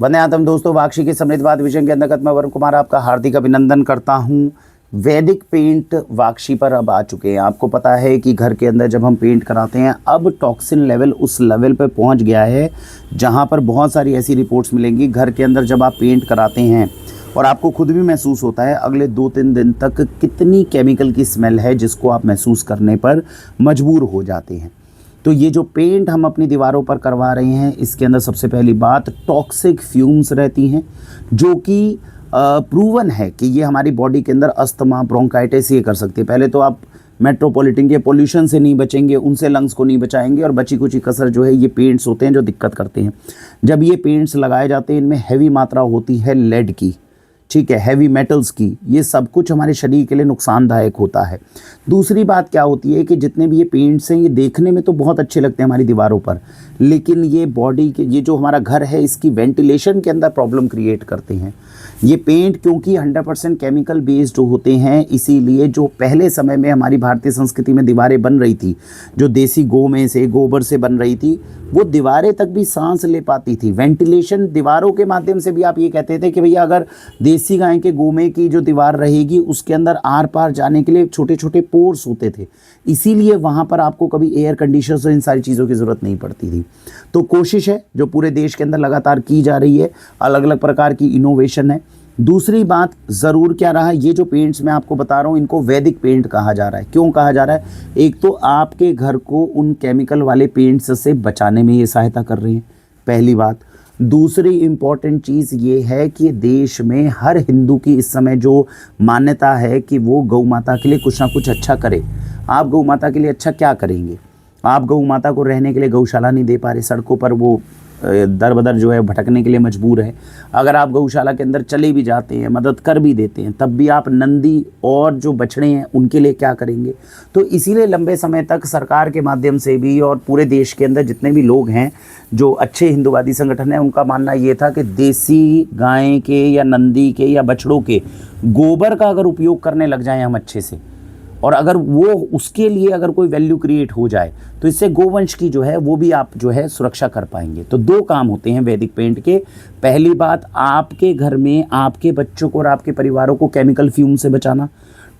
वंदे मातरम दोस्तों, वाक्षी की समृद्धवाद विजन के अंतर्गत मैं वरुण कुमार आपका हार्दिक अभिनंदन करता हूं। वैदिक पेंट वाक्षी पर अब आ चुके हैं। आपको पता है कि घर के अंदर जब हम पेंट कराते हैं, अब टॉक्सिन लेवल उस लेवल पर पहुंच गया है जहां पर बहुत सारी ऐसी रिपोर्ट्स मिलेंगी। घर के अंदर जब आप पेंट कराते हैं और आपको खुद भी महसूस होता है अगले 2-3 दिन तक कितनी केमिकल की स्मेल है, जिसको आप महसूस करने पर मजबूर हो जाते हैं। तो ये जो पेंट हम अपनी दीवारों पर करवा रहे हैं, इसके अंदर सबसे पहली बात टॉक्सिक फ्यूम्स रहती हैं, जो कि प्रूवन है कि ये हमारी बॉडी के अंदर अस्थमा, ब्रोंकाइटिस ये कर सकती है। पहले तो आप मेट्रोपॉलिटन के पोल्यूशन से नहीं बचेंगे, उनसे लंग्स को नहीं बचाएंगे, और बची कुची कसर जो है ये पेंट्स होते हैं जो दिक्कत करते हैं। जब ये पेंट्स लगाए जाते हैं, इनमें हैवी मात्रा होती है लेड की, ठीक है, हैवी मेटल्स की। ये सब कुछ हमारे शरीर के लिए नुकसानदायक होता है। दूसरी बात क्या होती है कि जितने भी ये पेंट्स हैं, ये देखने में तो बहुत अच्छे लगते हैं हमारी दीवारों पर, लेकिन ये बॉडी के, ये जो हमारा घर है, इसकी वेंटिलेशन के अंदर प्रॉब्लम क्रिएट करते हैं। ये पेंट क्योंकि 100% केमिकल बेस्ड होते हैं, इसीलिए जो पहले समय में हमारी भारतीय संस्कृति में दीवारें बन रही थी, जो देसी गौ में से, गोबर से बन रही थी, वो दीवारें तक भी सांस ले पाती थी। वेंटिलेशन दीवारों के माध्यम से भी आप ये कहते थे कि भैया अगर देसी गाय के गोमे की जो दीवार रहेगी, उसके अंदर आर पार जाने के लिए छोटे छोटे पोर्स होते थे, इसीलिए वहाँ पर आपको कभी एयर कंडीशनर्स और इन सारी चीज़ों की ज़रूरत नहीं पड़ती थी। तो कोशिश है जो पूरे देश के अंदर लगातार की जा रही है, अलग अलग प्रकार की इनोवेशन है। दूसरी बात ज़रूर क्या रहा, ये जो पेंट्स मैं आपको बता रहा हूँ, इनको वैदिक पेंट कहा जा रहा है। क्यों कहा जा रहा है? एक तो आपके घर को उन केमिकल वाले पेंट्स से बचाने में ये सहायता कर रही हैं, पहली बात। दूसरी इम्पॉर्टेंट चीज़ ये है कि देश में हर हिंदू की इस समय जो मान्यता है कि वो गौ माता के लिए कुछ ना कुछ अच्छा करे। आप गौ माता के लिए अच्छा क्या करेंगे? आप गौ माता को रहने के लिए गौशाला नहीं दे पा रहे, सड़कों पर वो दर बदर जो है भटकने के लिए मजबूर है। अगर आप गौशाला के अंदर चले भी जाते हैं, मदद कर भी देते हैं, तब भी आप नंदी और जो बछड़े हैं उनके लिए क्या करेंगे? तो इसीलिए लंबे समय तक सरकार के माध्यम से भी और पूरे देश के अंदर जितने भी लोग हैं जो अच्छे हिंदूवादी संगठन हैं, उनका मानना ये था कि देसी गाय के या नंदी के या बछड़ों के गोबर का अगर उपयोग करने लग जाएं हम अच्छे से, और अगर वो उसके लिए अगर कोई वैल्यू क्रिएट हो जाए, तो इससे गोवंश की जो है वो भी आप जो है सुरक्षा कर पाएंगे। तो दो काम होते हैं वैदिक पेंट के। पहली बात, आपके घर में आपके बच्चों को और आपके परिवारों को केमिकल फ्यूम से बचाना,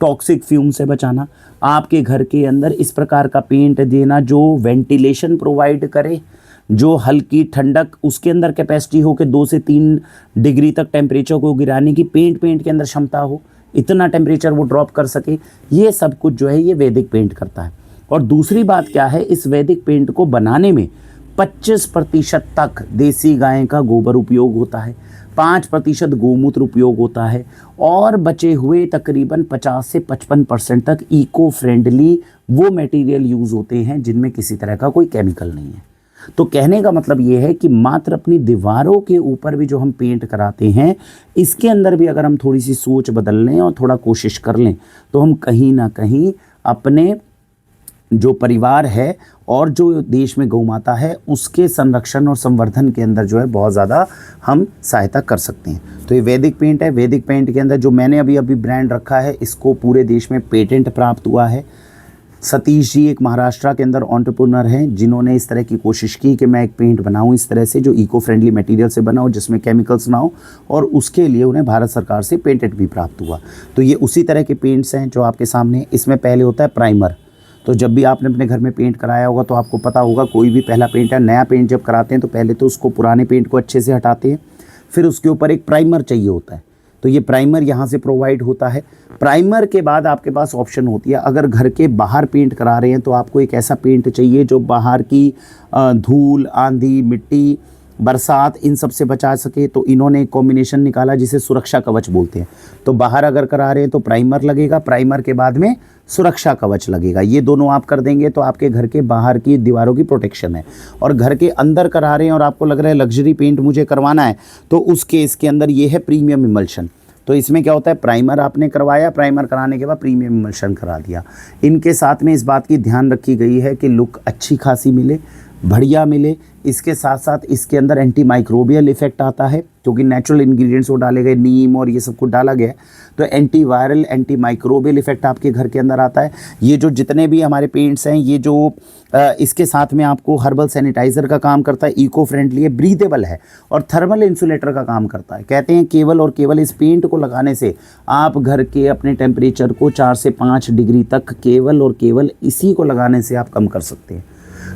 टॉक्सिक फ्यूम से बचाना। आपके घर के अंदर इस प्रकार का पेंट देना जो वेंटिलेशन प्रोवाइड करे, जो हल्की ठंडक, उसके अंदर कैपेसिटी हो कि 2 से 3 डिग्री तक टेम्परेचर को गिराने की पेंट के अंदर क्षमता हो, इतना टेम्परेचर वो ड्रॉप कर सके। ये सब कुछ जो है ये वैदिक पेंट करता है। और दूसरी बात क्या है, इस वैदिक पेंट को बनाने में 25% तक देसी गाय का गोबर उपयोग होता है, 5% गोमूत्र उपयोग होता है, और बचे हुए तकरीबन 50 से 55% तक इको फ्रेंडली वो मटेरियल यूज़ होते हैं जिनमें किसी तरह का कोई केमिकल नहीं है। तो कहने का मतलब ये है कि मात्र अपनी दीवारों के ऊपर भी जो हम पेंट कराते हैं, इसके अंदर भी अगर हम थोड़ी सी सोच बदल लें और थोड़ा कोशिश कर लें, तो हम कहीं ना कहीं अपने जो परिवार है और जो देश में गौ माता है उसके संरक्षण और संवर्धन के अंदर जो है बहुत ज़्यादा हम सहायता कर सकते हैं। तो ये वैदिक पेंट है। वैदिक पेंट के अंदर जो मैंने अभी ब्रांड रखा है, इसको पूरे देश में पेटेंट प्राप्त हुआ है। सतीश जी एक महाराष्ट्र के अंदर एंटरप्रेन्योर हैं, जिन्होंने इस तरह की कोशिश की कि मैं एक पेंट बनाऊं इस तरह से जो इको फ्रेंडली मटेरियल से बना हो, जिसमें केमिकल्स ना हो, और उसके लिए उन्हें भारत सरकार से पेटेंट भी प्राप्त हुआ। तो ये उसी तरह के पेंट्स हैं जो आपके सामने। इसमें पहले होता है प्राइमर। तो जब भी आपने अपने घर में पेंट कराया होगा तो आपको पता होगा, कोई भी पहला पेंट है, नया पेंट जब कराते हैं तो पहले तो उसको पुराने पेंट को अच्छे से हटाते हैं, फिर उसके ऊपर एक प्राइमर चाहिए होता है। तो ये प्राइमर यहाँ से प्रोवाइड होता है। प्राइमर के बाद आपके पास ऑप्शन होती है, अगर घर के बाहर पेंट करा रहे हैं तो आपको एक ऐसा पेंट चाहिए जो बाहर की धूल, आंधी, मिट्टी, बरसात इन सब से बचा सके। तो इन्होंने एक कॉम्बिनेशन निकाला जिसे सुरक्षा कवच बोलते हैं। तो बाहर अगर करा रहे हैं तो प्राइमर लगेगा, प्राइमर के बाद में सुरक्षा कवच लगेगा। ये दोनों आप कर देंगे तो आपके घर के बाहर की दीवारों की प्रोटेक्शन है। और घर के अंदर करा रहे हैं और आपको लग रहा है लग्जरी पेंट मुझे करवाना है, तो उस केस के अंदर ये है प्रीमियम इमल्शन। तो इसमें क्या होता है, प्राइमर आपने करवाया, प्राइमर कराने के बाद प्रीमियम इमल्शन करा दिया। इनके साथ में इस बात की ध्यान रखी गई है कि लुक अच्छी खासी मिले, बढ़िया मिले। इसके साथ साथ इसके अंदर एंटी माइक्रोबियल इफेक्ट आता है, क्योंकि नेचुरल इंग्रेडिएंट्स वो डाले गए, नीम और ये सब कुछ डाला गया है, तो anti viral anti microbial effect आपके घर के अंदर आता है। ये जो जितने भी हमारे पेंट्स हैं, ये जो इसके साथ में आपको हर्बल सैनिटाइज़र का काम करता है, इको फ्रेंडली है, ब्रीदेबल है और थर्मल इंसुलेटर का काम करता है। कहते हैं केवल और केवल इस पेंट को लगाने से आप घर के अपने टेम्परेचर को 4 से 5 डिग्री तक केवल और केवल इसी को लगाने से आप कम कर सकते हैं।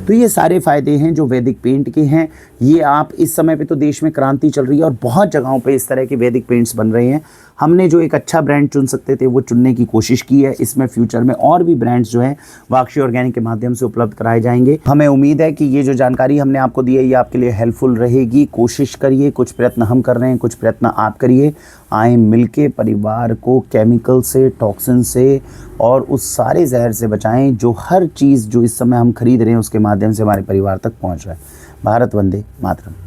तो ये सारे फ़ायदे हैं जो वैदिक पेंट के हैं। ये आप इस समय पे तो देश में क्रांति चल रही है और बहुत जगहों पे इस तरह के वैदिक पेंट्स बन रहे हैं। हमने जो एक अच्छा ब्रांड चुन सकते थे वो चुनने की कोशिश की है। इसमें फ्यूचर में और भी ब्रांड्स जो हैं वाक्षी ऑर्गेनिक के माध्यम से उपलब्ध कराए जाएंगे। हमें उम्मीद है कि ये जो जानकारी हमने आपको दी है ये आपके लिए हेल्पफुल रहेगी। कोशिश करिए, कुछ प्रयत्न हम कर रहे हैं, कुछ प्रयत्न आप करिए। आए मिलके परिवार को केमिकल से, टॉक्सिन से और उस सारे जहर से बचाएं जो हर चीज़ जो इस समय हम खरीद रहे हैं उसके माध्यम से हमारे परिवार तक पहुंच रहा है। भारत वंदे मातरम।